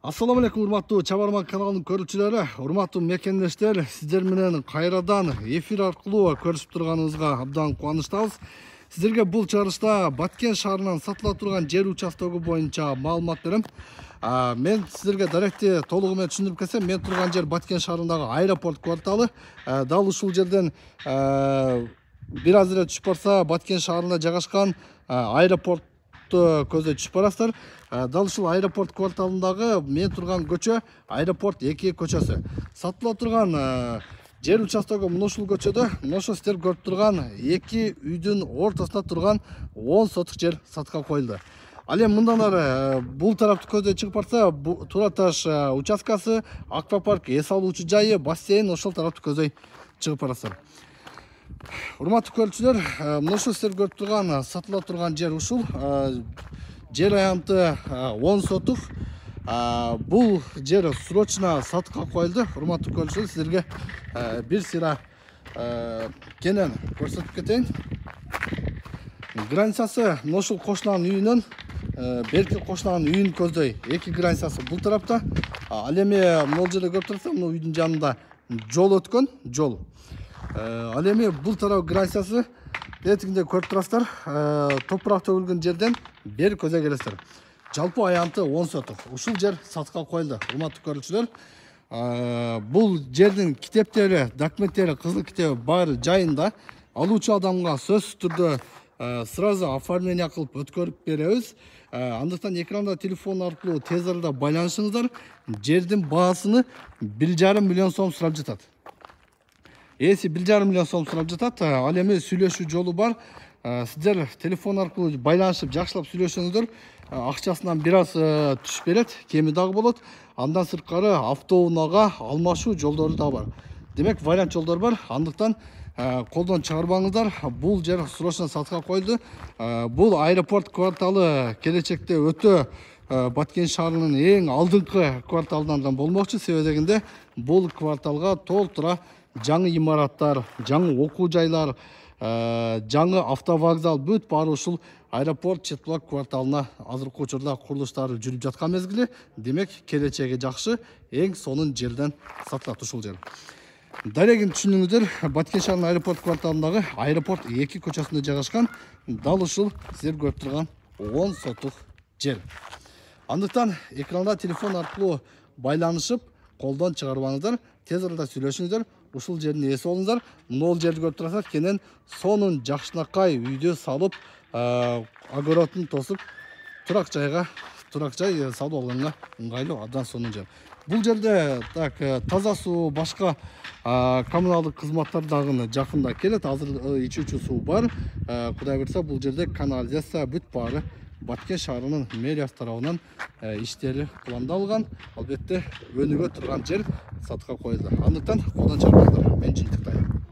Assalamu алейкум, урматтуу Чабарман каналынын көрүүчүлөрү, урматтуу мекендештер, сиздер менен кайрадан эфир аркылуу көрүшүп турганыбызга абдан кубанычтабыз. Сиздерге бул чыгарылышта Баткен шаарынан сатыла турган жер участогу боюнча маалымат берем. Мен сиздерге даректи толугу менен түшүндүрүп кетсем, мен турган жер Баткен шаарындагы аэропорт кварталы. Дал ушул жерден бир аз эле түшүп барса Баткен шаарында жайгашкан аэропорт көздөй түшүп барасыздар. Дал ушул аэропорт кварталындагы мен турган көчө аэропорт 2 көчөсү. Сатыла турган жер участогу мына ушул көчөдө, мына ошо сиздер көрүп турган 2 үйдүн ортосунда турган 10 сотук жер сатка коюлду. Ал эми мындан ары бул тарапты көздөй чыгып барса, Тура таш участкасы, аквапарк, эс алуучу жайы, бассейн ошол тарапты көздөй чыгып барасыздар. Урматтуу көрүүчүлөр, мына ушул сиздер көрүп турган сатыла турган жер ушул. Жер аянты 10 сотук. Бул жер срочно сатыкка коюлду. Урматтуу көрүүчүлөр, сиздерге бир сыйра кенен көрсөтүп кетейин. Границасы мына ушул кошунанын үйүнөн берки кошунанын үйүн көздөй 2 границасы бул тарапта. Ал эми могул жерде көрүп турсаңдар, мына үйдүн жанында жол өткөн, жол. Ал эми бул тарап границасы бетиңде көрүп турасыздар. Топурак төгүлгөн жерден бери көзө келесиздер. Жалпы аянты 10 сотук. Ушул жер сатыкка коюлду. Урматтуу көрүүчүлөр, бул жердин китептери, документтери, кызыл китеби баары жайында. Алуучу адамга сөзсүз түрдө сразу оформление кылып өткөрүп беребиз. Андыктан экранда телефон аркылуу тез арада байланышыңыздар. Жердин баасыны 1,5 миллион сом сурап жатат. Эси 1,5 миллион сом сурап жатат. Ал эми сүйлөшүү жолу бар. Сиздер телефон аркылуу байланышып жакшылап сүйлөшсөңүздөр, акчасынан бир аз түшүп берет, кеми дагы болот. Андан сырткары автоунаага алмашуу жолдору да бар. Демек, вариант жолдор бар. Андыктан колдон чыгарбаңыздар. Бул жер срочно сатыкка коюлду. Бул аэропорт кварталы келечекте өтө Баткен шаарынын эң алдыңкы кварталдарынан болмокчу. Себеби дегенде бул кварталга толтура жаңы имараттар, жаңы окуу жайлар, жаңы автовокзал бүт баары ушул аэропорт Четбулак кварталына азыркы учурда курулуштары жүрүп жаткан мезгили. Демек, келечеги жакшы, эң сонун жерден сатылат ушул жер. Дарегин түшүнүңүздөр, Баткен шаарынын аэропорт кварталындагы аэропорт 2 көчөсүндө жайгашкан дал ушул сиздер көрүп турган 10 сотук жер. Андыктан экранда телефон аркылуу байланышып, колдон чыгарбаңыздар, тез арада сүйлөшүңүздөр. Ушул жердин ээси болуңуздар. Могул жерди көрүп турасыздар, кенен сонун жакшынакай үйдү салып, огородун тосуп, турак жай салып алганга ыңгайлуу, абдан сонун жер. Бул жерде таза суу, башка коммуналдык кызматтар дагы жакында келет. Азыр ичүүчү суу бар. Кудай буйрса, бул жерде канализация бүт баары Баткен шаарынын мэриясы тарабынан иштери пландалган. Албетте, өнүгө турган жер сатыкка коюлду. Андыктан колдон чыгарбаңыздар. Мен жыйынтыктайм.